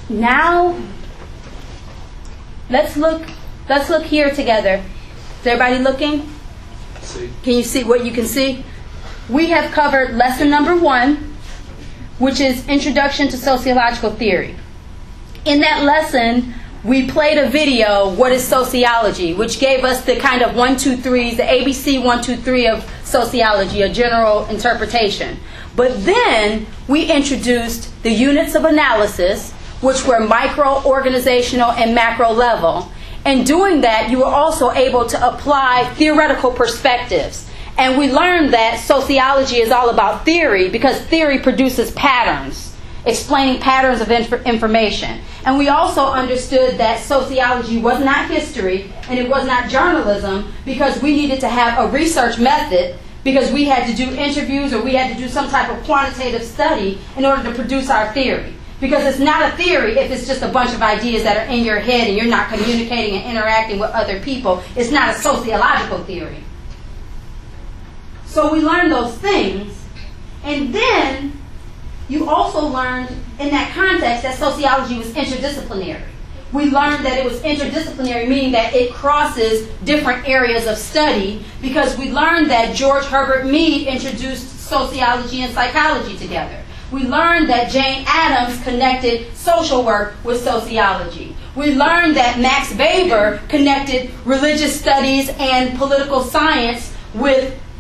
now, let's look here together. Is everybody looking? Can you see what you can see? We have covered lesson number 1, which is Introduction to Sociological Theory. In that lesson, we played a video, What is Sociology?, which gave us the kind of 1, 2, 3s, the ABC 1, 2, 3 of sociology, a general interpretation. But then we introduced the units of analysis, which were micro, organizational, and macro level. In doing that, you were also able to apply theoretical perspectives. And we learned that sociology is all about theory because theory produces patterns, explaining patterns of information. And we also understood that sociology was not history and it was not journalism because we needed to have a research method because we had to do interviews or we had to do some type of quantitative study in order to produce our theory. Because it's not a theory if it's just a bunch of ideas that are in your head and you're not communicating and interacting with other people. It's not a sociological theory. So we learned those things. And then you also learned in that context that sociology was interdisciplinary. We learned that it was interdisciplinary, meaning that it crosses different areas of study because we learned that George Herbert Mead introduced sociology and psychology together. We learned that Jane Addams connected social work with sociology. We learned that Max Weber connected religious studies and political science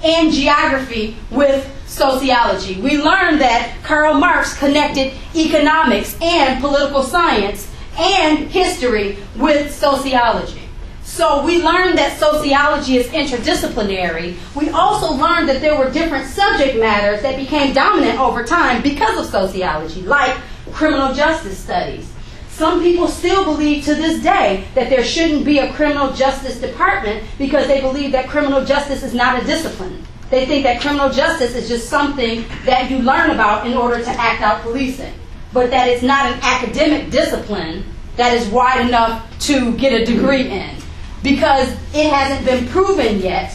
and geography with sociology. We learned that Karl Marx connected economics and political science and history with sociology. So we learned that sociology is interdisciplinary. We also learned that there were different subject matters that became dominant over time because of sociology, like criminal justice studies. Some people still believe to this day that there shouldn't be a criminal justice department because they believe that criminal justice is not a discipline. They think that criminal justice is just something that you learn about in order to act out policing, but that it's not an academic discipline that is wide enough to get a degree in. Because it hasn't been proven yet.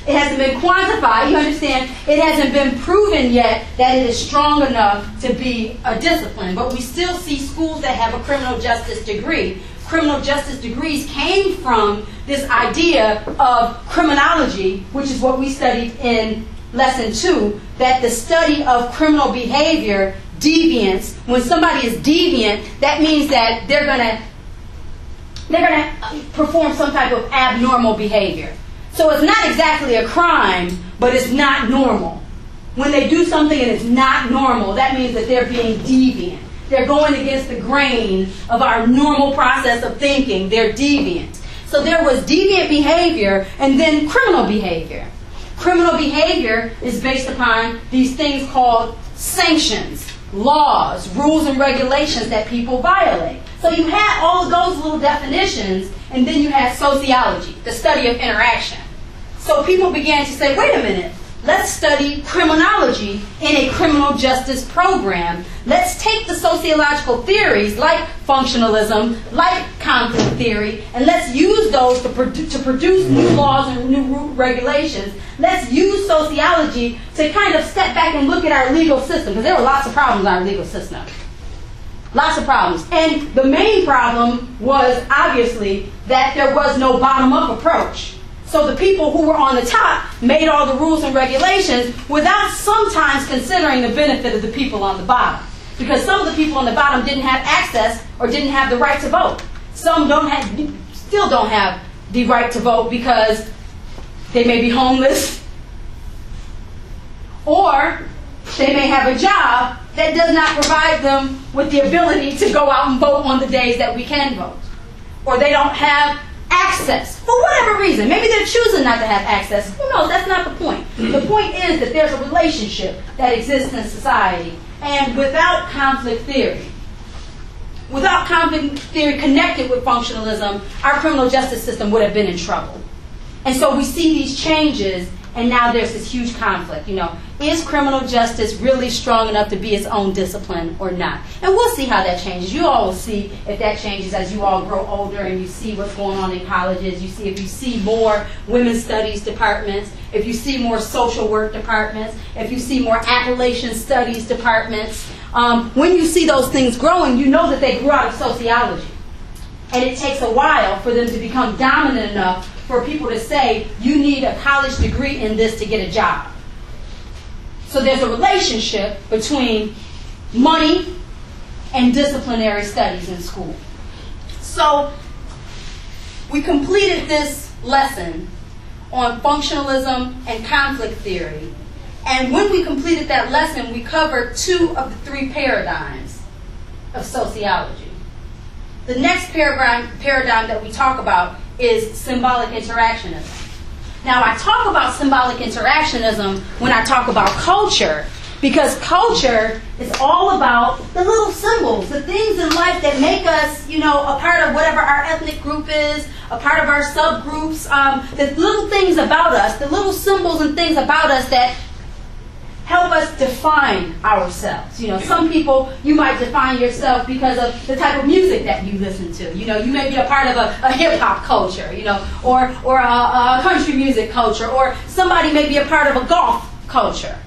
It hasn't been quantified. You understand? It hasn't been proven yet that it is strong enough to be a discipline. But we still see schools that have a criminal justice degree. Criminal justice degrees came from this idea of criminology, which is what we studied in lesson 2, that the study of criminal behavior, deviance, when somebody is deviant, that means that they're going to perform some type of abnormal behavior. So it's not exactly a crime, but it's not normal. When they do something and it's not normal, that means that they're being deviant. They're going against the grain of our normal process of thinking. They're deviant. So there was deviant behavior and then criminal behavior. Criminal behavior is based upon these things called sanctions, laws, rules, and regulations that people violate. So you had all of those little definitions, and then you had sociology, the study of interaction. So people began to say, wait a minute, let's study criminology in a criminal justice program. Let's take the sociological theories like functionalism, like conflict theory, and let's use those to produce new laws and new regulations. Let's use sociology to kind of step back and look at our legal system, because there were lots of problems in our legal system. Lots of problems. And the main problem was, obviously, that there was no bottom-up approach. So the people who were on the top made all the rules and regulations without sometimes considering the benefit of the people on the bottom. Because some of the people on the bottom didn't have access or didn't have the right to vote. Some still don't have the right to vote because they may be homeless, or they may have a job that does not provide them with the ability to go out and vote on the days that we can vote. Or they don't have access for whatever reason. Maybe they're choosing not to have access. Who knows? That's not the point. The point is that there's a relationship that exists in society. And without conflict theory connected with functionalism, our criminal justice system would have been in trouble. And so we see these changes, and now there's this huge conflict. Is criminal justice really strong enough to be its own discipline or not? And we'll see how that changes. You all will see if that changes as you all grow older and you see what's going on in colleges. If you see more women's studies departments, if you see more social work departments, if you see more Appalachian studies departments, When you see those things growing, you know that they grew out of sociology. And it takes a while for them to become dominant enough for people to say, you need a college degree in this to get a job. So there's a relationship between money and disciplinary studies in school. So we completed this lesson on functionalism and conflict theory. And when we completed that lesson, we covered 2 of the 3 paradigms of sociology. The next paradigm that we talk about is symbolic interactionism. Now, I talk about symbolic interactionism when I talk about culture, because culture is all about the little symbols, the things in life that make us, a part of whatever our ethnic group is, a part of our subgroups, the little things about us, the little symbols and things about us that help us define ourselves. Some people, you might define yourself because of the type of music that you listen to. You may be a part of a hip-hop culture, or a country music culture, or somebody may be a part of a golf culture.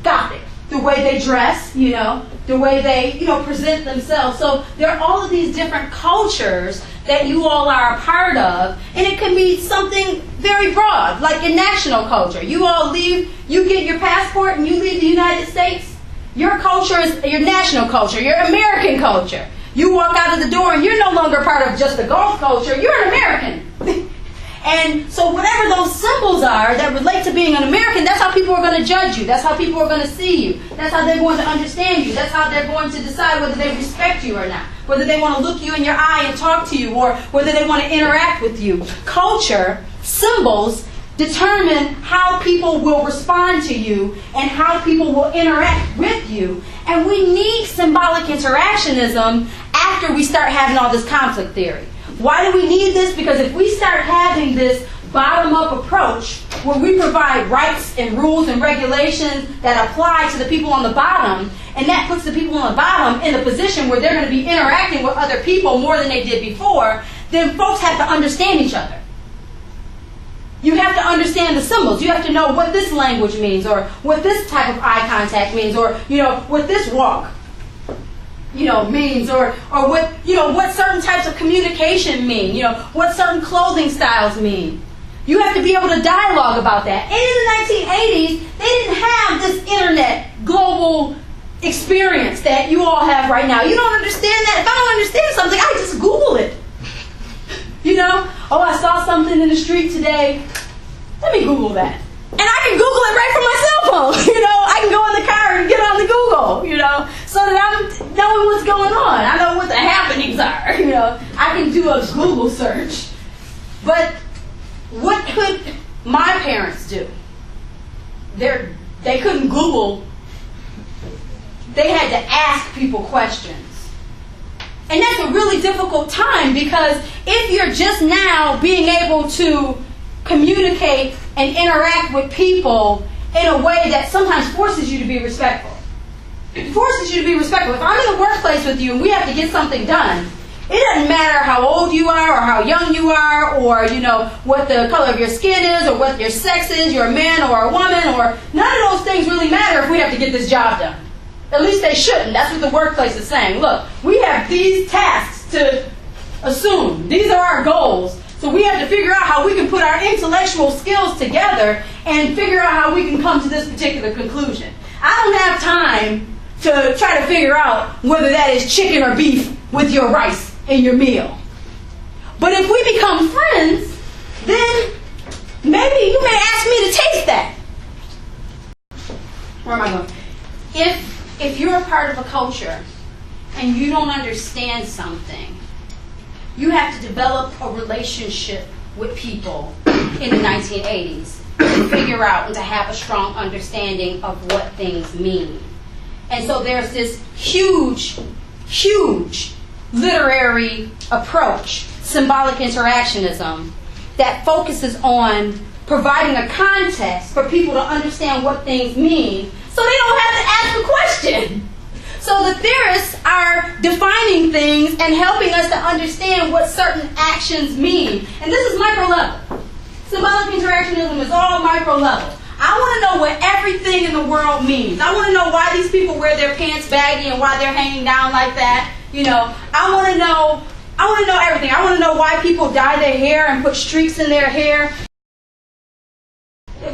Gothic. The way they dress, the way they, present themselves. So there are all of these different cultures that you all are a part of, and it can be something very broad, like in national culture. You all leave, you get your passport and you leave the United States. Your culture is your national culture, your American culture. You walk out of the door and you're no longer part of just the golf culture, you're an American. And so whatever those symbols are that relate to being an American, that's how people are going to judge you. That's how people are going to see you. That's how they're going to understand you. That's how they're going to decide whether they respect you or not. Whether they want to look you in your eye and talk to you, or whether they want to interact with you. Culture, symbols, determine how people will respond to you and how people will interact with you. And we need symbolic interactionism after we start having all this conflict theory. Why do we need this? Because if we start having this bottom-up approach where we provide rights and rules and regulations that apply to the people on the bottom, and that puts the people on the bottom in a position where they're going to be interacting with other people more than they did before, then folks have to understand each other. You have to understand the symbols. You have to know what this language means, or what this type of eye contact means, or what this walk means, or what certain types of communication mean, what certain clothing styles mean. You have to be able to dialogue about that. And in the 1980s, they didn't have this internet global experience that you all have right now. You don't understand that. If I don't understand something, I just Google it. I saw something in the street today. Let me Google that. And I can Google it right from my cell phone. I can go in the car and get on the Google, so that I'm knowing what's going on. I know what the happenings are, I can do a Google search. But what could my parents do? They couldn't Google. They had to ask people questions. And that's a really difficult time, because if you're just now being able to communicate and interact with people in a way that sometimes forces you to be respectful. It forces you to be respectful. If I'm in the workplace with you and we have to get something done, it doesn't matter how old you are or how young you are, or what the color of your skin is, or what your sex is, you're a man or a woman, or none of those things really matter if we have to get this job done. At least they shouldn't. That's what the workplace is saying. Look, we have these tasks to assume. These are our goals. So we have to figure out how we can put our intellectual skills together and figure out how we can come to this particular conclusion. I don't have time to try to figure out whether that is chicken or beef with your rice in your meal. But if we become friends, then maybe you may ask me to taste that. Where am I going? If you're a part of a culture and you don't understand something, you have to develop a relationship with people in the 1980s to figure out and to have a strong understanding of what things mean. And so there's this huge literary approach, symbolic interactionism, that focuses on providing a context for people to understand what things mean so they don't have to ask a question. So the theorists are defining things and helping us to understand what certain actions mean. And this is micro level. Symbolic interactionism is all micro level. I want to know what everything in the world means. I want to know why these people wear their pants baggy and why they're hanging down like that. You know, I want to know everything. I want to know why people dye their hair and put streaks in their hair.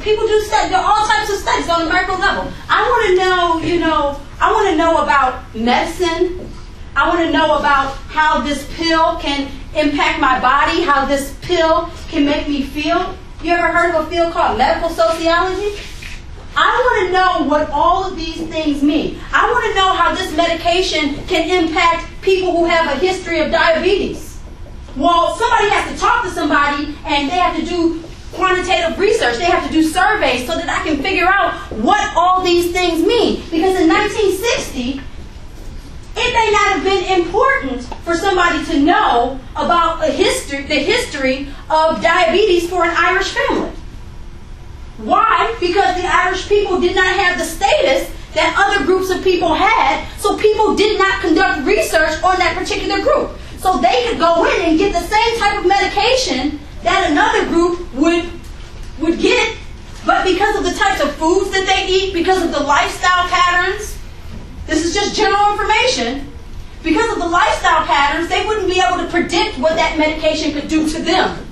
People do all types of studies on the micro level. I want to know, I want to know about medicine. I want to know about how this pill can impact my body, how this pill can make me feel. You ever heard of a field called medical sociology? I want to know what all of these things mean. I want to know how this medication can impact people who have a history of diabetes. Well, somebody has to talk to somebody and they have to do quantitative research. They have to do surveys so that I can figure out what all these things mean. Because in 1960, it may not have been important for somebody to know about the history of diabetes for an Irish family. Why? Because the Irish people did not have the status that other groups of people had, so people did not conduct research on that particular group. So they could go in and get the same type of medication that another group would get, but because of the types of foods that they eat, because of the lifestyle patterns, this is just general information, because of the lifestyle patterns, they wouldn't be able to predict what that medication could do to them.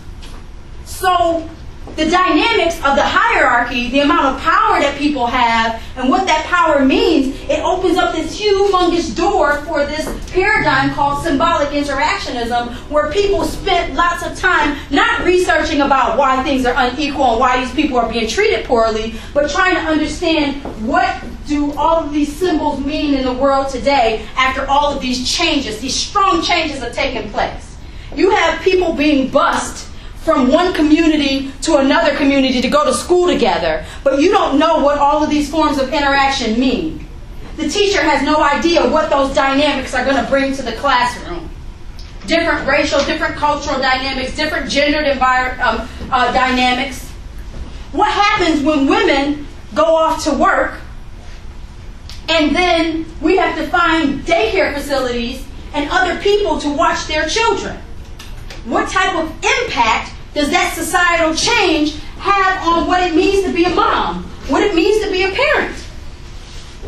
So the dynamics of the hierarchy, the amount of power that people have, and what that power means, it opens up this humongous door for this paradigm called symbolic interactionism, where people spent lots of time not researching about why things are unequal and why these people are being treated poorly, but trying to understand what do all of these symbols mean in the world today after all of these changes, these strong changes have taken place. You have people being bused from one community to another community to go to school together, but you don't know what all of these forms of interaction mean. The teacher has no idea what those dynamics are going to bring to the classroom. Different racial, different cultural dynamics, different gendered dynamics. What happens when women go off to work and then we have to find daycare facilities and other people to watch their children? What type of impact does that societal change have on what it means to be a mom? What it means to be a parent?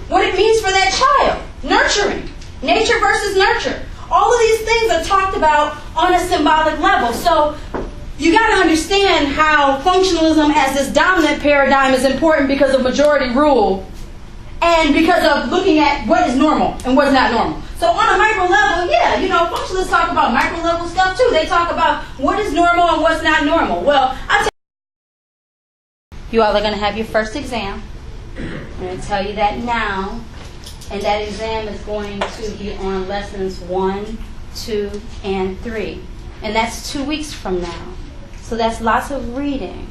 What it means for that child? Nurturing. Nature versus nurture. All of these things are talked about on a symbolic level. So you got to understand how functionalism as this dominant paradigm is important because of majority rule and because of looking at what is normal and what is not normal. So on a micro level, yeah, functionalists talk about micro level stuff too. They talk about what is normal and what's not normal. Well, you all are going to have your first exam. I'm going to tell you that now. And that exam is going to be on lessons 1, 2, and 3. And that's 2 weeks from now. So that's lots of reading.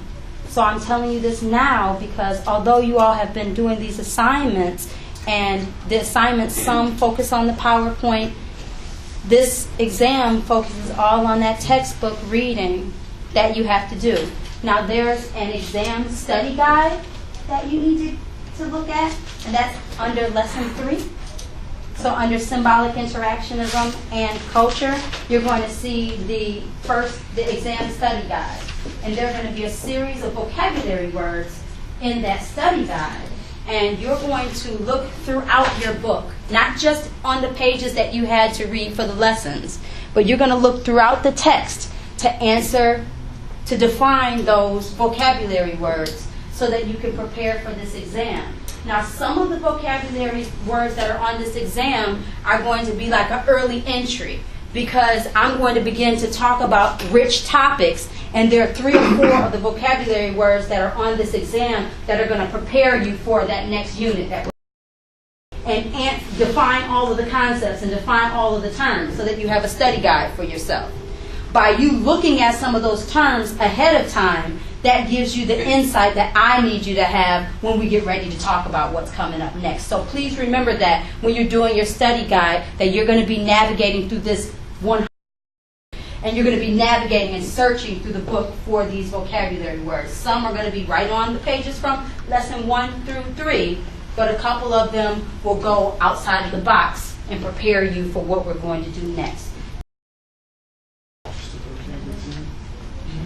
So I'm telling you this now because although you all have been doing these assignments, and the assignments, some focus on the PowerPoint, this exam focuses all on that textbook reading that you have to do. Now there's an exam study guide that you need to look at, and that's under lesson 3. So under symbolic interactionism and culture, you're going to see the exam study guide. And there are going to be a series of vocabulary words in that study guide. And you're going to look throughout your book, not just on the pages that you had to read for the lessons, but you're going to look throughout the text to define those vocabulary words so that you can prepare for this exam. Now, some of the vocabulary words that are on this exam are going to be like an early entry because I'm going to begin to talk about rich topics, and there are 3 or 4 of the vocabulary words that are on this exam that are going to prepare you for that next unit and define all of the concepts and define all of the terms so that you have a study guide for yourself. By you looking at some of those terms ahead of time, that gives you the insight that I need you to have when we get ready to talk about what's coming up next. So please remember that when you're doing your study guide, that you're going to be navigating through this one, and you're going to be navigating and searching through the book for these vocabulary words. Some are going to be right on the pages from lesson 1 through 3, but a couple of them will go outside of the box and prepare you for what we're going to do next.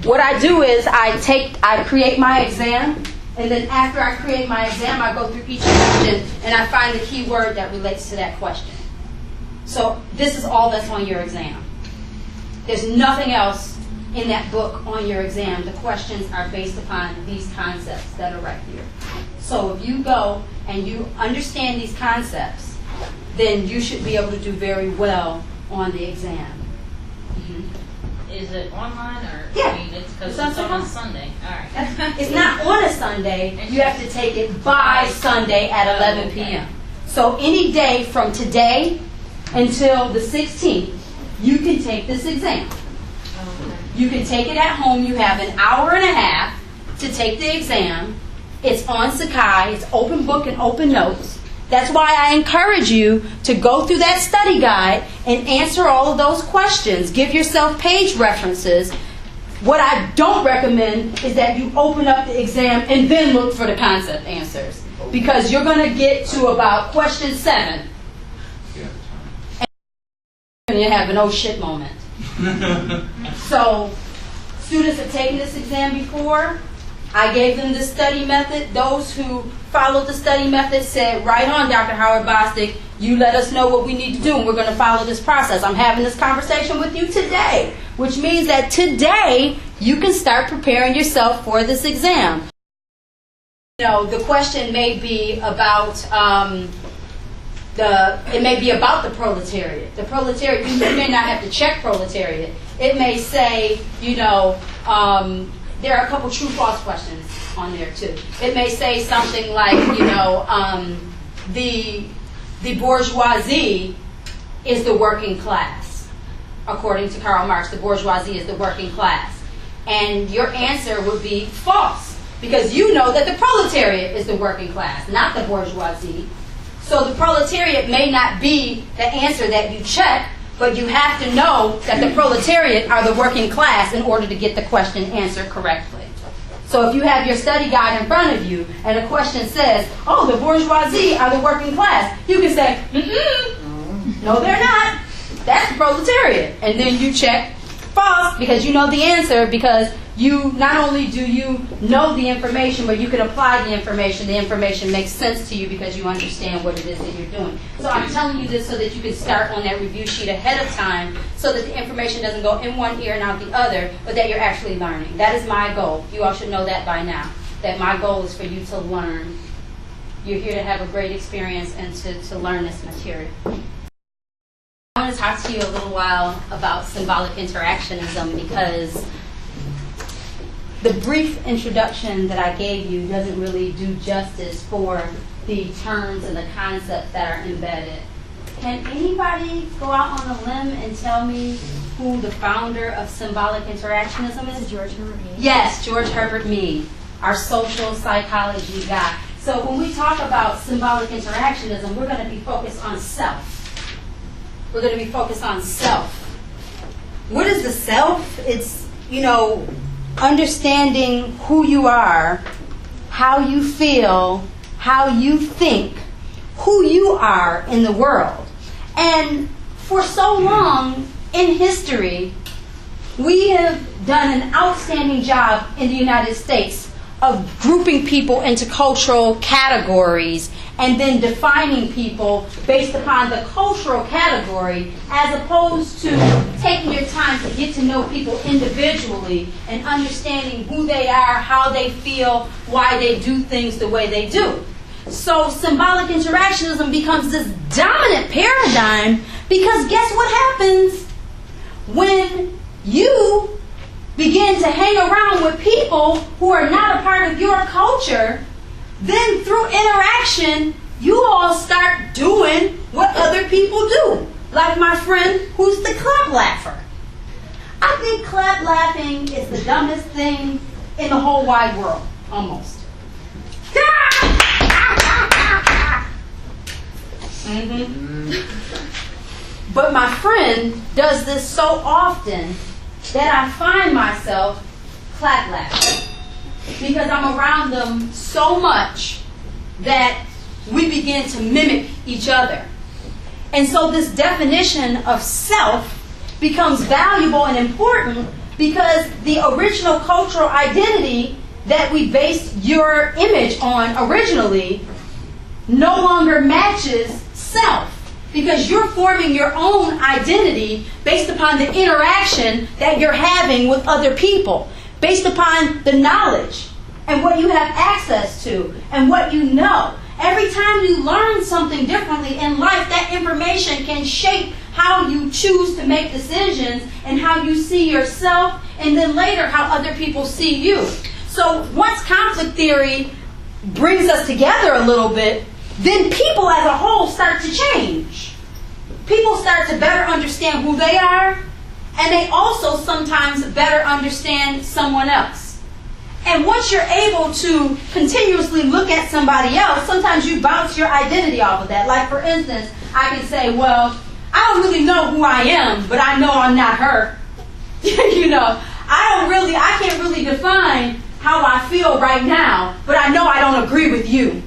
What I do is I create my exam, And then after I create my exam, I go through each question and I find the key word that relates to that question. So this is all that's on your exam. There's nothing else in that book on your exam. The questions are based upon these concepts that are right here. So if you go and you understand these concepts, then you should be able to do very well on the exam. Is it online or? Yeah. I mean, it's because it's on a Sunday. All right. It's not on a Sunday. You have to take it by Sunday at 11 p.m. So any day from today until the 16th, you can take this exam. You can take it at home. You have an hour and a half to take the exam. It's on Sakai. It's open book and open notes. That's why I encourage you to go through that study guide and answer all of those questions. Give yourself page references. What I don't recommend is that you open up the exam and then look for the concept answers, because you're going to get to about question 7 and you have an oh shit moment. So students have taken this exam before. I gave them the study method. Those who followed the study method said, right on, Dr. Howard-Bostic, you let us know what we need to do, and we're going to follow this process. I'm having this conversation with you today, which means that today you can start preparing yourself for this exam. You know, the question may be about the proletariat. The proletariat, you may not have to check proletariat. It may say, you know, there are a couple true-false questions on there, too. It may say something like, you know, the bourgeoisie is the working class. According to Karl Marx, the bourgeoisie is the working class. And your answer would be false, because you know that the proletariat is the working class, not the bourgeoisie. So the proletariat may not be the answer that you check, but you have to know that the proletariat are the working class in order to get the question answered correctly. So if you have your study guide in front of you and a question says, oh, the bourgeoisie are the working class, you can say, no, they're not. That's the proletariat. And then you check false, because you know the answer, because you not only do you know the information, but you can apply the information. The information makes sense to you because you understand what it is that you're doing. So I'm telling you this so that you can start on that review sheet ahead of time, so that the information doesn't go in one ear and out the other, but that you're actually learning. That is my goal. You all should know that by now, that my goal is for you to learn. You're here to have a great experience and to learn this material. I want to talk to you a little while about symbolic interactionism, because the brief introduction that I gave you doesn't really do justice for the terms and the concepts that are embedded. Can anybody go out on a limb and tell me who the founder of symbolic interactionism is? George Herbert Mead. Yes, George Herbert Mead, our social psychology guy. So when we talk about symbolic interactionism, we're going to be focused on self. We're going to be focused on self. What is the self? It's, you know, understanding who you are, how you feel, how you think, who you are in the world. And for so long in history, we have done an outstanding job in the United States of grouping people into cultural categories and then defining people based upon the cultural category, as opposed to taking your time to get to know people individually and understanding who they are, how they feel, why they do things the way they do. So symbolic interactionism becomes this dominant paradigm, because guess what happens when you begin to hang around with people who are not a part of your culture? Then through interaction, you all start doing what other people do. Like my friend who's the clap laugher. I think clap laughing is the dumbest thing in the whole wide world, almost. But my friend does this so often that I find myself clap laughing, because I'm around them so much that we begin to mimic each other. And so this definition of self becomes valuable and important, because the original cultural identity that we based your image on originally no longer matches self, because you're forming your own identity based upon the interaction that you're having with other people, based upon the knowledge and what you have access to and what you know. Every time you learn something differently in life, that information can shape how you choose to make decisions and how you see yourself, and then later how other people see you. So once conflict theory brings us together a little bit, then people as a whole start to change. People start to better understand who they are, and they also sometimes better understand someone else. And once you're able to continuously look at somebody else, sometimes you bounce your identity off of that. Like, for instance, I can say, well, I don't really know who I am, but I know I'm not her. I can't really define how I feel right now, but I know I don't agree with you.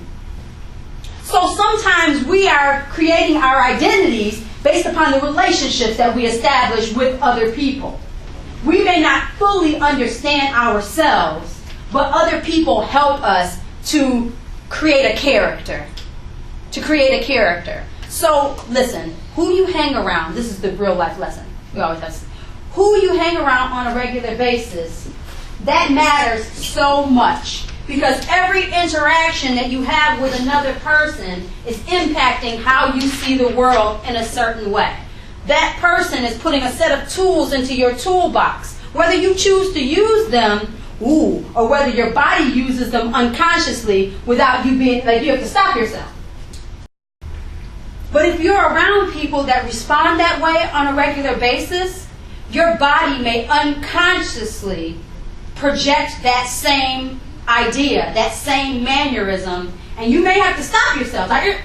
So sometimes we are creating our identities based upon the relationships that we establish with other people. We may not fully understand ourselves, but other people help us to create a character. So, listen, who you hang around, this is the real life lesson. We always have to. Who you hang around on a regular basis, that matters so much. Because every interaction that you have with another person is impacting how you see the world in a certain way. That person is putting a set of tools into your toolbox. Whether you choose to use them, or whether your body uses them unconsciously without you being, like, you have to stop yourself. But if you're around people that respond that way on a regular basis, your body may unconsciously project that same idea, that same mannerism, and you may have to stop yourself. Like,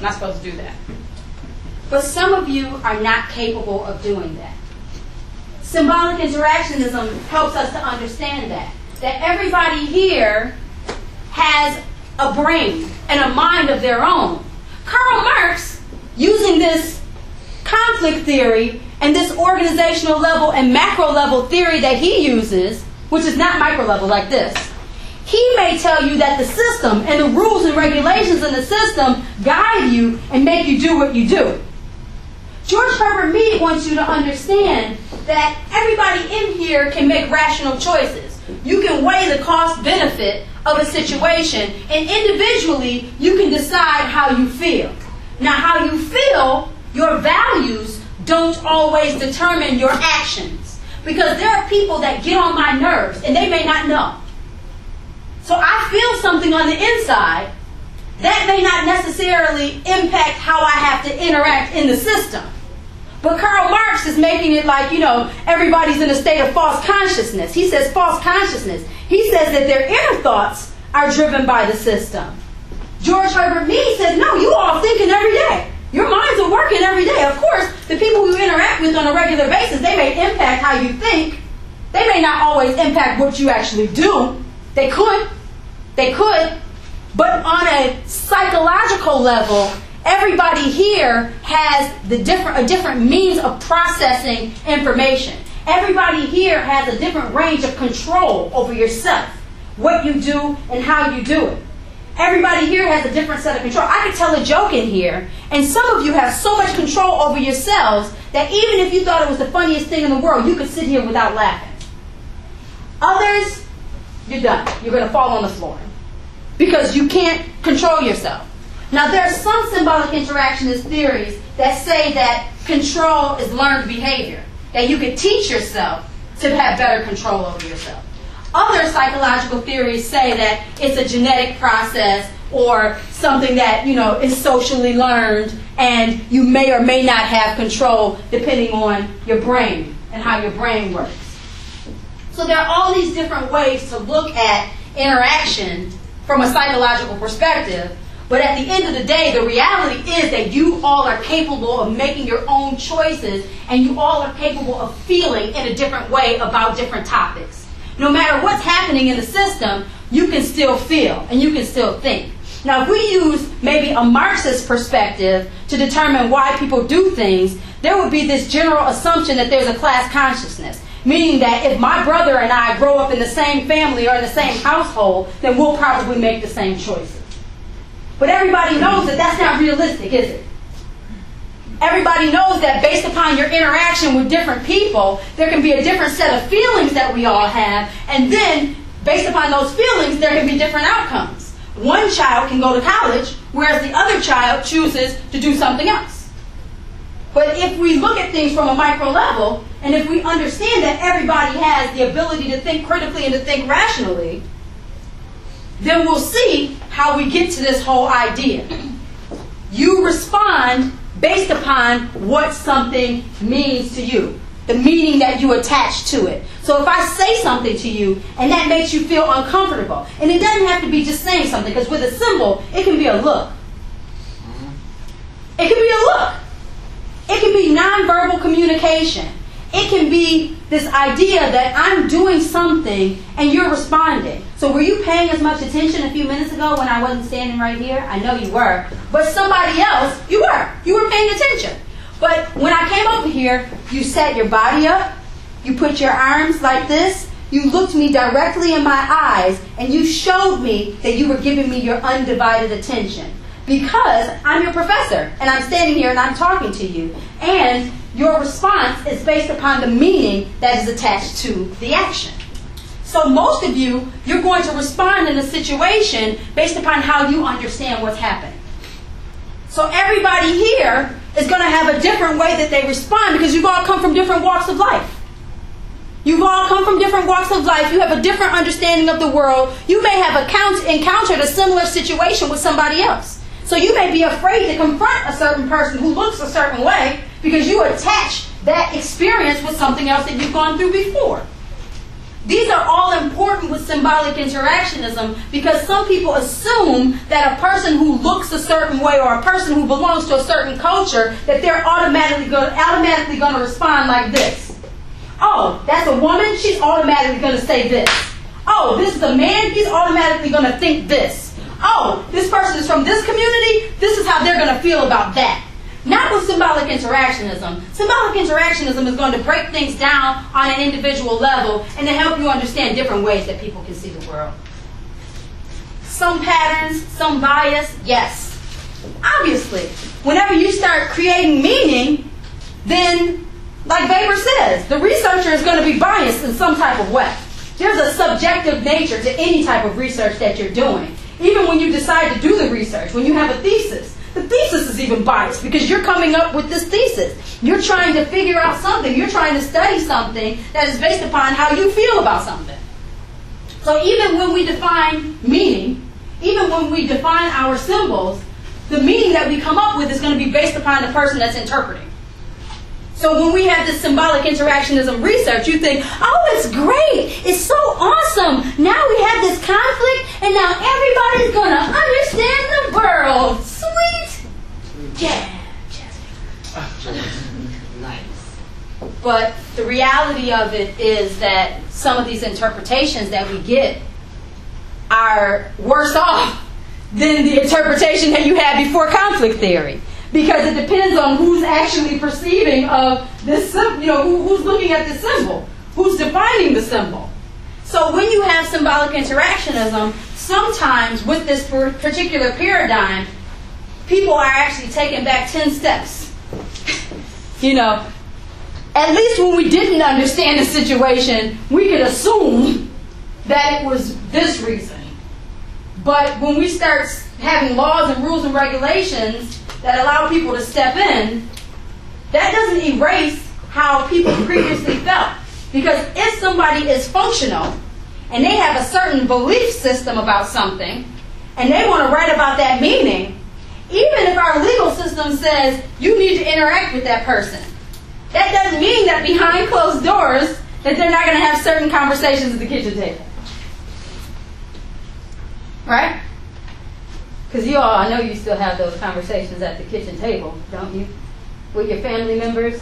not supposed to do that. But some of you are not capable of doing that. Symbolic interactionism helps us to understand that everybody here has a brain and a mind of their own. Karl Marx, using this conflict theory and this organizational level and macro level theory that he uses, which is not micro level like this, he may tell you that the system and the rules and regulations in the system guide you and make you do what you do. George Herbert Mead wants you to understand that everybody in here can make rational choices. You can weigh the cost-benefit of a situation, and individually you can decide how you feel. Now, how you feel, your values don't always determine your actions, because there are people that get on my nerves and they may not know. So I feel something on the inside that may not necessarily impact how I have to interact in the system. But Karl Marx is making it like, everybody's in a state of false consciousness. He says false consciousness. He says that their inner thoughts are driven by the system. George Herbert Mead says, no, you all thinking every day. Your minds are working every day. Of course, the people you interact with on a regular basis, they may impact how you think. They may not always impact what you actually do. They could. But on a psychological level, everybody here has a different means of processing information. Everybody here has a different range of control over yourself, what you do and how you do it. Everybody here has a different set of control. I could tell a joke in here, and some of you have so much control over yourselves that even if you thought it was the funniest thing in the world, you could sit here without laughing. Others, you're done. You're going to fall on the floor because you can't control yourself. Now, there are some symbolic interactionist theories that say that control is learned behavior, that you can teach yourself to have better control over yourself. Other psychological theories say that it's a genetic process or something that, is socially learned, and you may or may not have control depending on your brain and how your brain works. So there are all these different ways to look at interaction from a psychological perspective. But at the end of the day, the reality is that you all are capable of making your own choices, and you all are capable of feeling in a different way about different topics. No matter what's happening in the system, you can still feel and you can still think. Now, if we use maybe a Marxist perspective to determine why people do things, there would be this general assumption that there's a class consciousness. Meaning that if my brother and I grow up in the same family or in the same household, then we'll probably make the same choices. But everybody knows that that's not realistic, is it? Everybody knows that based upon your interaction with different people, there can be a different set of feelings that we all have, and then based upon those feelings, there can be different outcomes. One child can go to college, whereas the other child chooses to do something else. But if we look at things from a micro level, and if we understand that everybody has the ability to think critically and to think rationally, then we'll see how we get to this whole idea. You respond based upon what something means to you, the meaning that you attach to it. So if I say something to you and that makes you feel uncomfortable, and it doesn't have to be just saying something, because with a symbol, it can be a look. It can be a look. It can be nonverbal communication. It can be this idea that I'm doing something and you're responding. So were you paying as much attention a few minutes ago when I wasn't standing right here? I know you were. But somebody else, you were. You were paying attention. But when I came over here, you set your body up. You put your arms like this. You looked me directly in my eyes and you showed me that you were giving me your undivided attention. Because I'm your professor and I'm standing here and I'm talking to you. And your response is based upon the meaning that is attached to the action. So most of you, you're going to respond in a situation based upon how you understand what's happening. So everybody here is going to have a different way that they respond because you've all come from different walks of life. You've all come from different walks of life. You have a different understanding of the world. You may have encountered a similar situation with somebody else. So you may be afraid to confront a certain person who looks a certain way because you attach that experience with something else that you've gone through before. These are all important with symbolic interactionism because some people assume that a person who looks a certain way or a person who belongs to a certain culture, that they're automatically going to respond like this. Oh, that's a woman? She's automatically going to say this. Oh, this is a man? He's automatically going to think this. Oh, this person is from this community? This is how they're going to feel about that. Not with symbolic interactionism. Symbolic interactionism is going to break things down on an individual level and to help you understand different ways that people can see the world. Some patterns, some bias, yes. Obviously, whenever you start creating meaning, then, like Weber says, the researcher is going to be biased in some type of way. There's a subjective nature to any type of research that you're doing. Even when you decide to do the research, when you have a thesis, the thesis is even biased because you're coming up with this thesis. You're trying to figure out something. You're trying to study something that is based upon how you feel about something. So even when we define meaning, even when we define our symbols, the meaning that we come up with is going to be based upon the person that's interpreting. So when we have this symbolic interactionism research, you think, oh, it's great. It's so awesome. Now we have this conflict, and now everybody's going to understand the world. Sweet. Yeah. Nice. But the reality of it is that some of these interpretations that we get are worse off than the interpretation that you had before conflict theory. Because it depends on who's actually perceiving of this, who's looking at the symbol, who's defining the symbol. So when you have symbolic interactionism, sometimes with this particular paradigm, people are actually taken back 10 steps. At least when we didn't understand the situation, we could assume that it was this reason. But when we start having laws and rules and regulations that allow people to step in, that doesn't erase how people previously felt. Because if somebody is functional and they have a certain belief system about something and they want to write about that meaning, even if our legal system says you need to interact with that person, that doesn't mean that behind closed doors that they're not going to have certain conversations at the kitchen table. Right? Because I know you still have those conversations at the kitchen table, don't you? With your family members?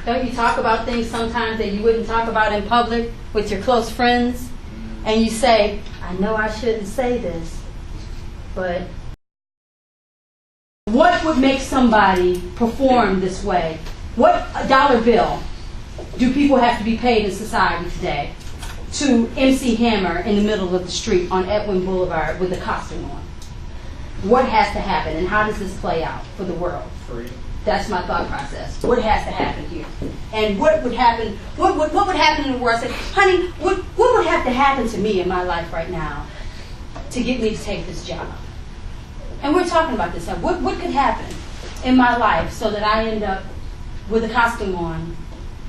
Don't you talk about things sometimes that you wouldn't talk about in public with your close friends? And you say, I know I shouldn't say this, but what would make somebody perform this way? What dollar bill do people have to be paid in society today to MC Hammer in the middle of the street on Edwin Boulevard with a costume on? What has to happen, and how does this play out for the world? Free. That's my thought process. What has to happen here? And what would happen, what would happen in the world? I said, honey, what would have to happen to me in my life right now to get me to take this job? And we're talking about this. What could happen in my life so that I end up with a costume on,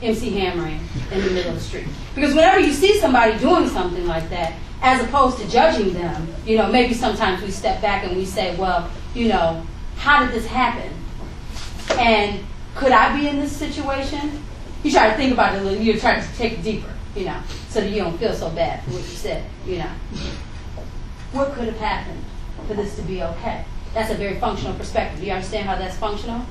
MC hammering in the middle of the street? Because whenever you see somebody doing something like that, as opposed to judging them, maybe sometimes we step back and we say, well, how did this happen? And could I be in this situation? You try to think about it a little, you try to take it deeper, so that you don't feel so bad for what you said, What could have happened for this to be okay? That's a very functional perspective. Do you understand how that's functional?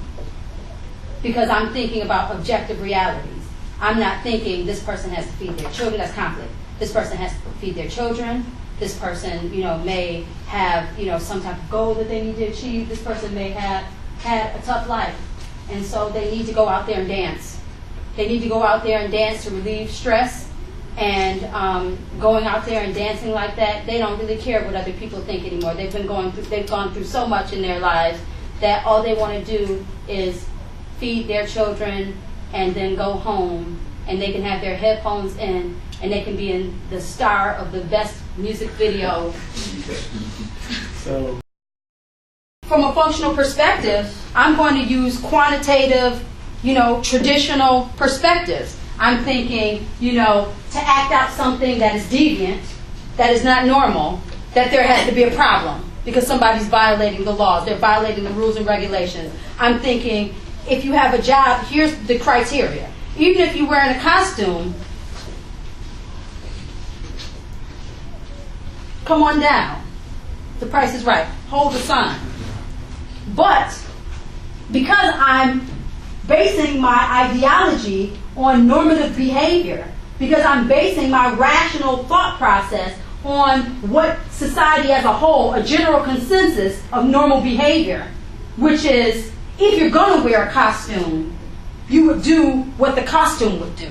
Because I'm thinking about objective realities. I'm not thinking this person has to feed their children. That's conflict. This person has to feed their children. This person, may have, some type of goal that they need to achieve. This person may have had a tough life, and so they need to go out there and dance. They need to go out there and dance to relieve stress. And going out there and dancing like that, they don't really care what other people think anymore. They've gone through so much in their lives that all they want to do is feed their children and then go home, and they can have their headphones in, and they can be in the star of the best music video. So, from a functional perspective, I'm going to use quantitative, traditional perspectives. I'm thinking, to act out something that is deviant, that is not normal, that there has to be a problem because somebody's violating the laws, they're violating the rules and regulations. I'm thinking, if you have a job, here's the criteria. Even if you're wearing a costume, come on down. The price is right. Hold the sign. But because I'm basing my ideology on normative behavior, because I'm basing my rational thought process on what society as a whole, a general consensus of normal behavior, which is if you're going to wear a costume, you would do what the costume would do.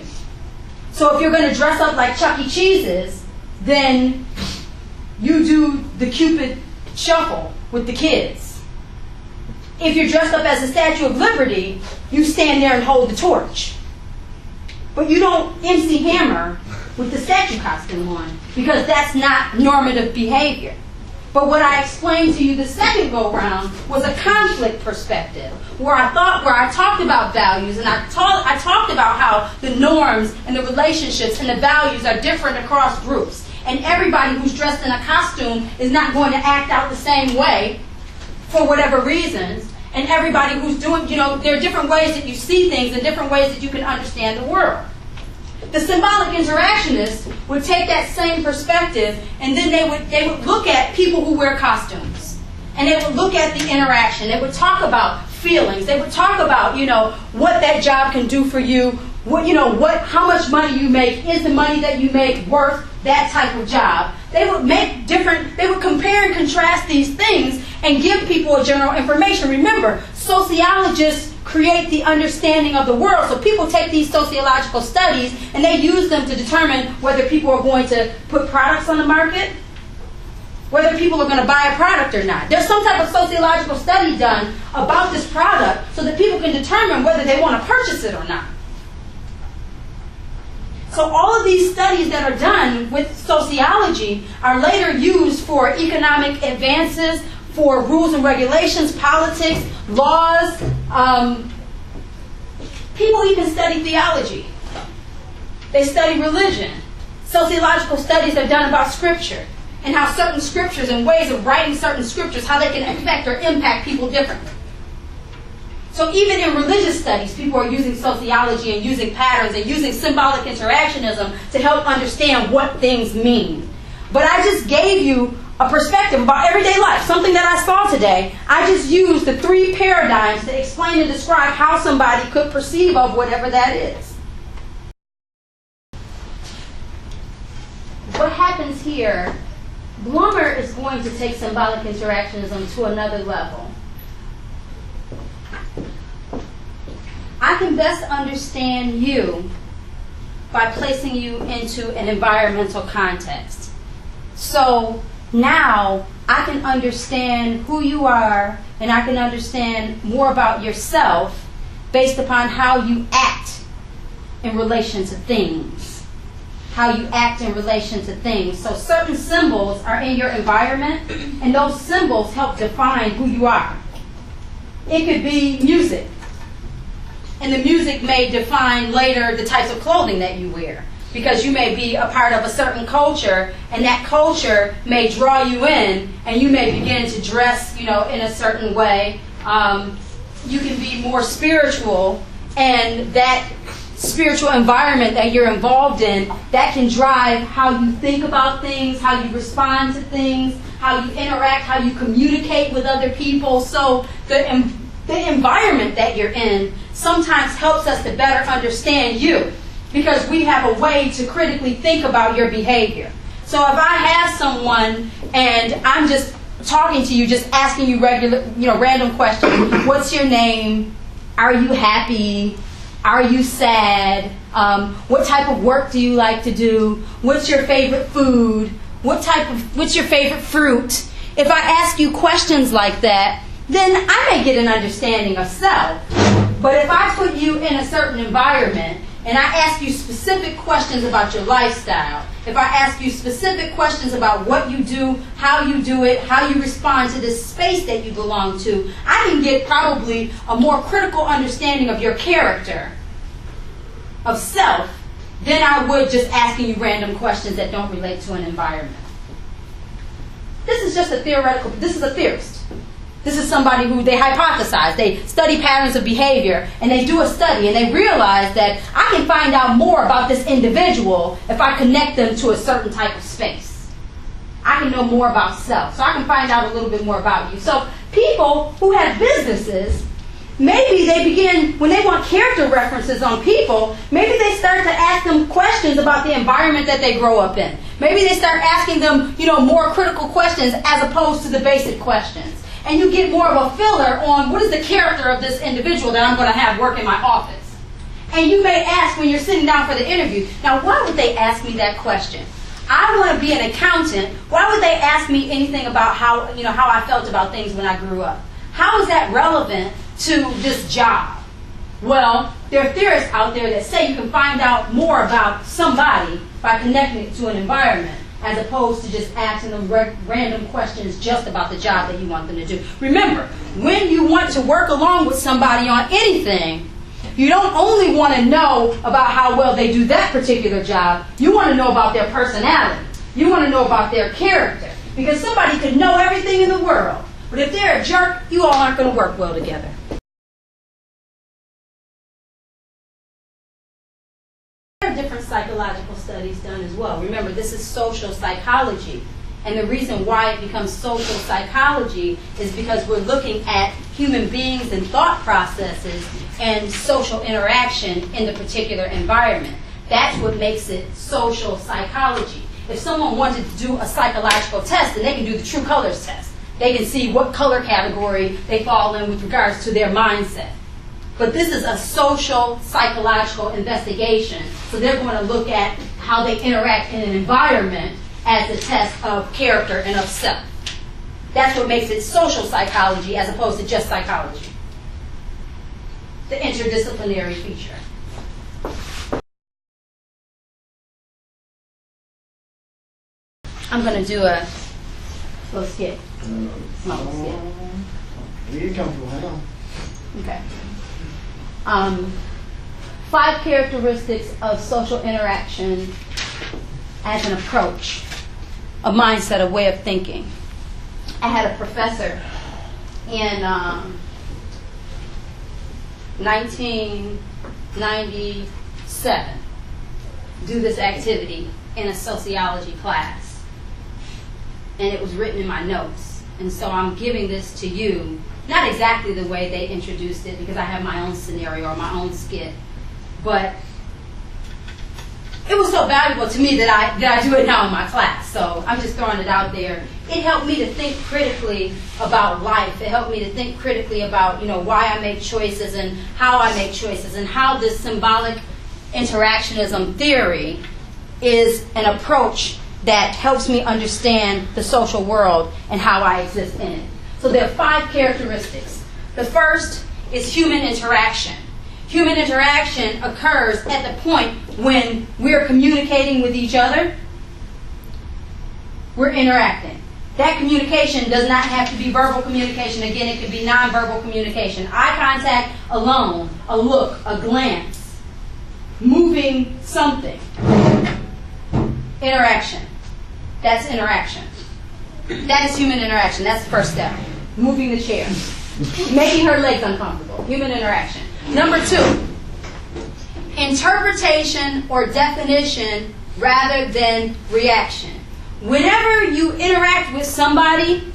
So if you're going to dress up like Chuck E. Cheese's, then you do the Cupid shuffle with the kids. If you're dressed up as the Statue of Liberty, you stand there and hold the torch. But you don't MC Hammer with the statue costume on, because that's not normative behavior. But what I explained to you the second go round was a conflict perspective, where I talked about values, and I talked about how the norms and the relationships and the values are different across groups. And everybody who's dressed in a costume is not going to act out the same way for whatever reasons. And everybody who's doing, there are different ways that you see things and different ways that you can understand the world. The symbolic interactionists would take that same perspective, and then they would look at people who wear costumes. And they would look at the interaction. They would talk about feelings. They would talk about, what that job can do for you, how much money you make, is the money that you make worth that type of job. They would compare and contrast these things and give people a general information. Remember, sociologists create the understanding of the world. So people take these sociological studies and they use them to determine whether people are going to put products on the market, whether people are going to buy a product or not. There's some type of sociological study done about this product so that people can determine whether they want to purchase it or not. So all of these studies that are done with sociology are later used for economic advances, for rules and regulations, politics, laws. People even study theology. They study religion. Sociological studies are done about scripture and how certain scriptures and ways of writing certain scriptures, how they can affect or impact people differently. So even in religious studies, people are using sociology and using patterns and using symbolic interactionism to help understand what things mean. But I just gave you a perspective about everyday life, something that I saw today. I just used the three paradigms to explain and describe how somebody could perceive of whatever that is. What happens here, Blummer is going to take symbolic interactionism to another level. I can best understand you by placing you into an environmental context. So now I can understand who you are, and I can understand more about yourself based upon how you act in relation to things. How you act in relation to things. So certain symbols are in your environment, and those symbols help define who you are. It could be music, and the music may define later the types of clothing that you wear, because you may be a part of a certain culture, and that culture may draw you in, and you may begin to dress, in a certain way. You can be more spiritual, and that spiritual environment that you're involved in, that can drive how you think about things, how you respond to things, how you interact, how you communicate with other people. So the environment that you're in sometimes helps us to better understand you, because we have a way to critically think about your behavior. So if I have someone and I'm just talking to you, just asking you random questions. What's your name? Are you happy? Are you sad? What type of work do you like to do? What's your favorite food? What's your favorite fruit? If I ask you questions like that, then I may get an understanding of self. But if I put you in a certain environment and I ask you specific questions about your lifestyle, if I ask you specific questions about what you do, how you respond to this space that you belong to, I can get probably a more critical understanding of your character, of self, than I would just asking you random questions that don't relate to an environment. This is just a theorist. This is somebody who they hypothesize. They study patterns of behavior, and they do a study, and they realize that I can find out more about this individual if I connect them to a certain type of space. I can know more about self, so I can find out a little bit more about you. So people who have businesses, maybe they begin, when they want character references on people, maybe they start to ask them questions about the environment that they grow up in. Maybe they start asking them, more critical questions as opposed to the basic questions. And you get more of a filler on what is the character of this individual that I'm going to have work in my office. And you may ask when you're sitting down for the interview, now why would they ask me that question? I want to be an accountant. Why would they ask me anything about how I felt about things when I grew up? How is that relevant to this job? Well, there are theorists out there that say you can find out more about somebody by connecting it to an environment, as opposed to just asking them random questions just about the job that you want them to do. Remember, when you want to work along with somebody on anything, you don't only want to know about how well they do that particular job, you want to know about their personality. You want to know about their character. Because somebody could know everything in the world, but if they're a jerk, you all aren't going to work well together. There are different psychological studies done as well. Remember, this is social psychology. And the reason why it becomes social psychology is because we're looking at human beings and thought processes and social interaction in the particular environment. That's what makes it social psychology. If someone wanted to do a psychological test, then they can do the true colors test. They can see what color category they fall in with regards to their mindset. But this is a social psychological investigation. So they're going to look at how they interact in an environment as a test of character and of self. That's what makes it social psychology as opposed to just psychology. The interdisciplinary feature. I'm going to do a little skit. Small skit. You're comfortable, hang on. Okay. 5 characteristics of social interaction as an approach, a mindset, a way of thinking. I had a professor in 1997 do this activity in a sociology class. And it was written in my notes. And so I'm giving this to you, not exactly the way they introduced it, because I have my own scenario or my own skit, but it was so valuable to me that I do it now in my class. So I'm just throwing it out there. It helped me to think critically about life. It helped me to think critically about, why I make choices and how I make choices and how this symbolic interactionism theory is an approach that helps me understand the social world and how I exist in it. So there are 5 characteristics. The first is human interaction. Human interaction occurs at the point when we're communicating with each other. We're interacting. That communication does not have to be verbal communication. Again, it could be nonverbal communication. Eye contact alone, a look, a glance, moving something. Interaction. That's interaction. That is human interaction. That's the first step. Moving the chair. Making her legs uncomfortable. Human interaction. Number 2, interpretation or definition rather than reaction. Whenever you interact with somebody,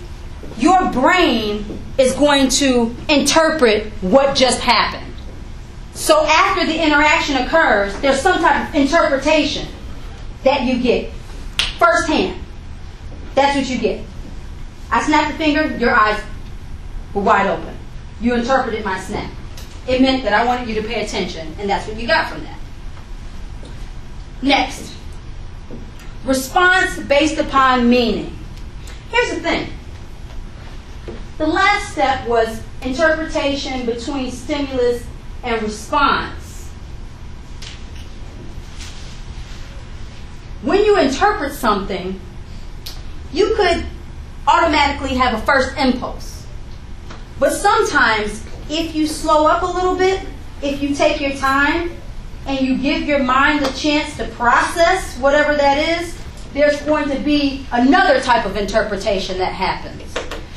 your brain is going to interpret what just happened. So after the interaction occurs, there's some type of interpretation that you get firsthand. That's what you get. I snapped the finger, your eyes were wide open. You interpreted my snap. It meant that I wanted you to pay attention, and that's what you got from that. Next, response based upon meaning. Here's the thing. The last step was interpretation between stimulus and response. When you interpret something, you could automatically have a first impulse. But sometimes, if you slow up a little bit, if you take your time and you give your mind a chance to process whatever that is, there's going to be another type of interpretation that happens.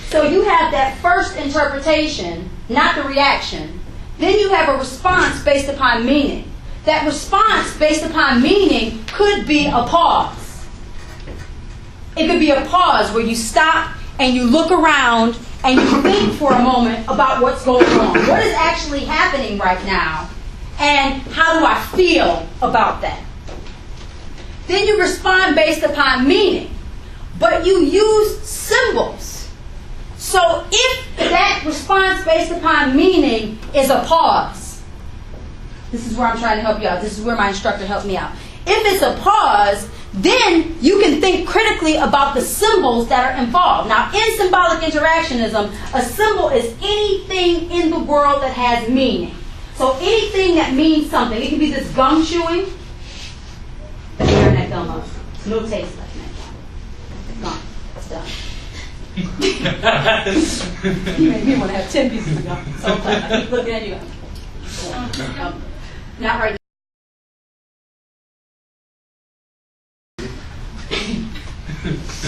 So you have that first interpretation, not the reaction. Then you have a response based upon meaning. That response based upon meaning could be a pause. It could be a pause where you stop and you look around and you think for a moment about what's going on. What is actually happening right now? And how do I feel about that? Then you respond based upon meaning. But you use symbols. So if that response based upon meaning is a pause, this is where I'm trying to help you out. This is where my instructor helped me out. If it's a pause, then you can think critically about the symbols that are involved. Now, in symbolic interactionism, a symbol is anything in the world that has meaning. So anything that means something. It can be this gum chewing. Tearing that gum up. No taste left in that gum. Gone. It's done. You make me want to have 10 pieces of gum. So I keep looking at you. Not right now.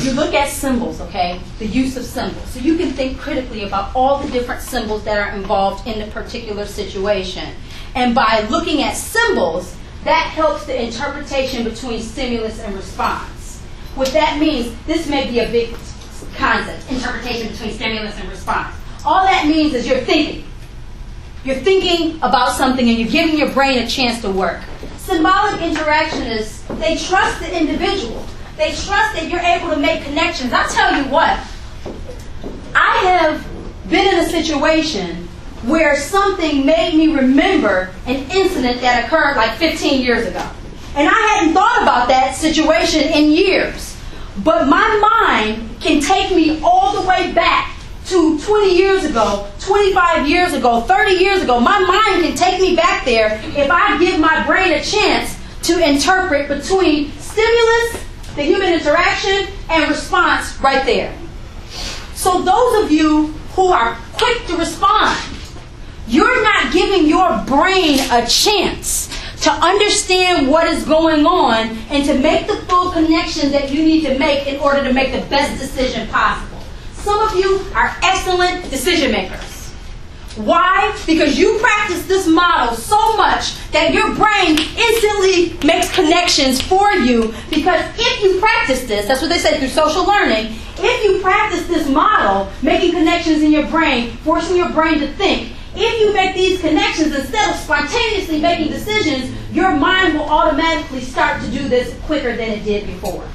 You look at symbols, okay? The use of symbols. So you can think critically about all the different symbols that are involved in the particular situation. And by looking at symbols, that helps the interpretation between stimulus and response. What that means, this may be a big concept, interpretation between stimulus and response. All that means is you're thinking. You're thinking about something and you're giving your brain a chance to work. Symbolic interactionists, they trust the individual. They trust that you're able to make connections. I'll tell you what, I have been in a situation where something made me remember an incident that occurred like 15 years ago. And I hadn't thought about that situation in years. But my mind can take me all the way back to 20 years ago, 25 years ago, 30 years ago. My mind can take me back there if I give my brain a chance to interpret between stimulus, the human interaction, and response right there. So those of you who are quick to respond, you're not giving your brain a chance to understand what is going on and to make the full connection that you need to make in order to make the best decision possible. Some of you are excellent decision makers. Why? Because you practice this model so much that your brain instantly makes connections for you. Because if you practice this, that's what they say through social learning, if you practice this model, making connections in your brain, forcing your brain to think, if you make these connections instead of spontaneously making decisions, your mind will automatically start to do this quicker than it did before.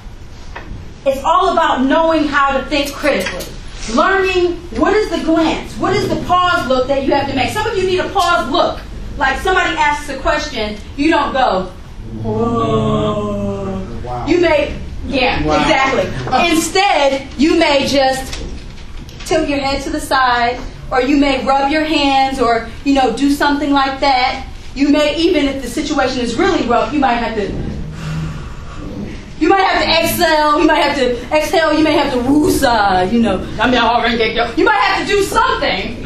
It's all about knowing how to think critically. Learning what is the glance, what is the pause look that you have to make. Some of you need a pause look. Like somebody asks a question, you don't go, whoa. Wow. You may, yeah, Wow. exactly. Instead, you may just tilt your head to the side, or you may rub your hands, or, do something like that. You may, even if the situation is really rough, you might have to exhale, you might have to exhale, you may have to woosah, you might have to do something,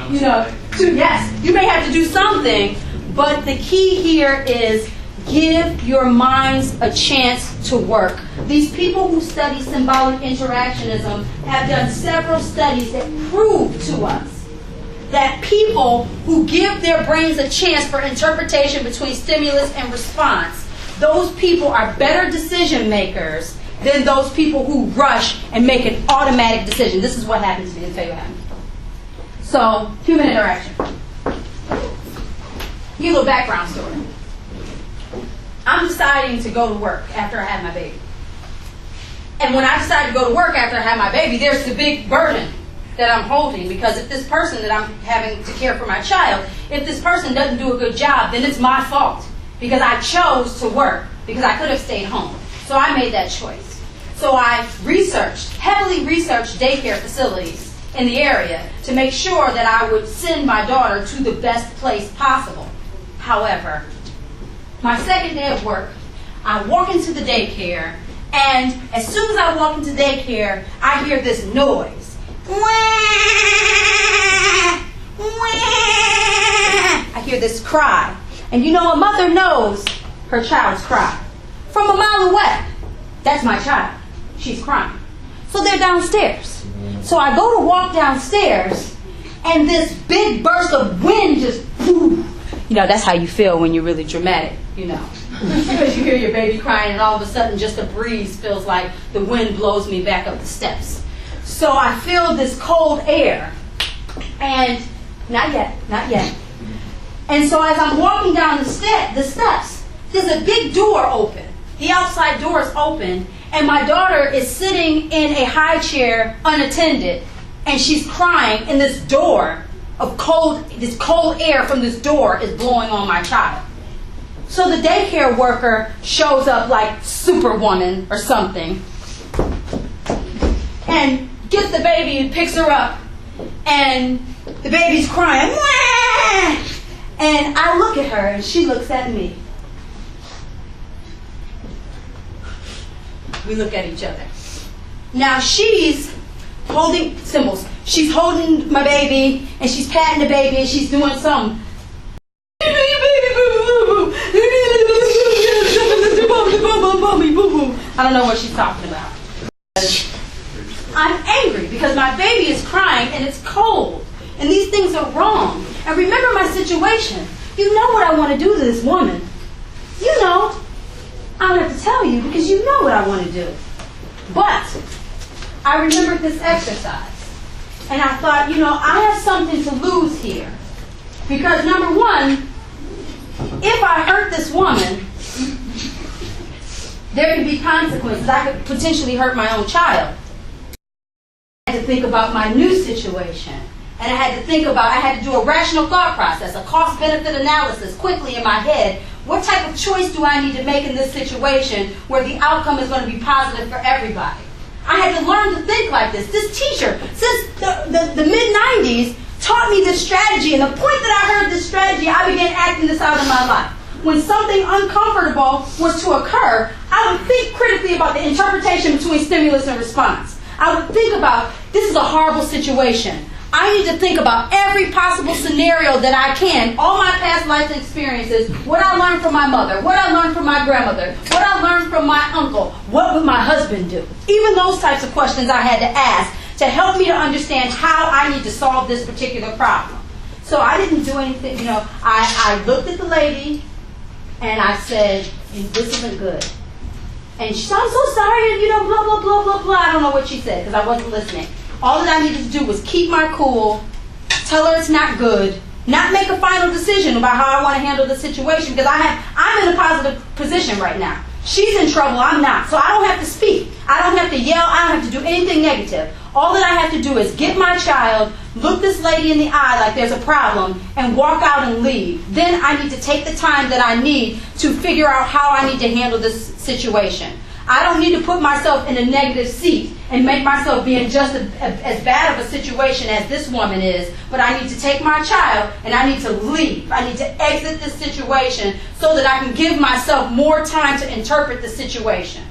you may have to do something, but the key here is give your minds a chance to work. These people who study symbolic interactionism have done several studies that prove to us that people who give their brains a chance for interpretation between stimulus and response, those people are better decision makers than those people who rush and make an automatic decision. This is what happened to me. I'll tell you what happened. So, human interaction. Give you a little background story. I'm deciding to go to work after I have my baby. And when I decide to go to work after I have my baby, there's the big burden that I'm holding, because if this person that I'm having to care for my child, if this person doesn't do a good job, then it's my fault, because I chose to work, because I could have stayed home. So I made that choice. So I heavily researched daycare facilities in the area to make sure that I would send my daughter to the best place possible. However, my second day of work, I walk into the daycare, and as soon as I walk into daycare, I hear this noise. I hear this cry. And a mother knows her child's cry. From a mile away, that's my child. She's crying. So they're downstairs. So I go to walk downstairs, and this big burst of wind just, that's how you feel when you're really dramatic, Because you hear your baby crying, and all of a sudden just a breeze feels like the wind blows me back up the steps. So I feel this cold air, and not yet. And so as I'm walking down the steps, there's a big door open. The outside door is open, and my daughter is sitting in a high chair unattended, and she's crying, and this cold air from this door is blowing on my child. So the daycare worker shows up like Superwoman or something, and gets the baby and picks her up, and the baby's crying. Wah! And I look at her, and she looks at me. We look at each other. Now she's holding symbols. She's holding my baby, and she's patting the baby, and she's doing something. I don't know what she's talking about. I'm angry because my baby is crying and it's cold. And these things are wrong. And remember my situation. You know what I want to do to this woman. I don't have to tell you because you know what I want to do. But I remembered this exercise. And I thought, I have something to lose here. Because number one, if I hurt this woman, there could be consequences. I could potentially hurt my own child. I had to think about my new situation. And I had to do a rational thought process, a cost-benefit analysis quickly in my head. What type of choice do I need to make in this situation where the outcome is going to be positive for everybody? I had to learn to think like this. This teacher, since the mid-90s, taught me this strategy. And the point that I heard this strategy, I began acting this out in my life. When something uncomfortable was to occur, I would think critically about the interpretation between stimulus and response. I would think about, this is a horrible situation. I need to think about every possible scenario that I can, all my past life experiences, what I learned from my mother, what I learned from my grandmother, what I learned from my uncle, what would my husband do? Even those types of questions I had to ask to help me to understand how I need to solve this particular problem. So I didn't do anything, I looked at the lady and I said, this isn't good. And she said, I'm so sorry, blah, blah, blah, blah, blah. I don't know what she said because I wasn't listening. All that I needed to do was keep my cool, tell her it's not good, not make a final decision about how I want to handle the situation because I'm in a positive position right now. She's in trouble, I'm not. So I don't have to speak. I don't have to yell. I don't have to do anything negative. All that I have to do is get my child, look this lady in the eye like there's a problem, and walk out and leave. Then I need to take the time that I need to figure out how I need to handle this situation. I don't need to put myself in a negative seat and make myself be in just as bad of a situation as this woman is, but I need to take my child and I need to leave. I need to exit this situation so that I can give myself more time to interpret the situation.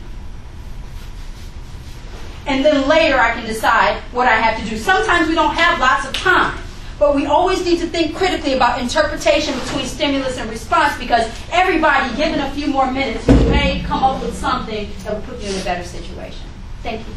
And then later I can decide what I have to do. Sometimes we don't have lots of time, but we always need to think critically about interpretation between stimulus and response, because everybody, given a few more minutes, may come up with something that will put you in a better situation. Thank you.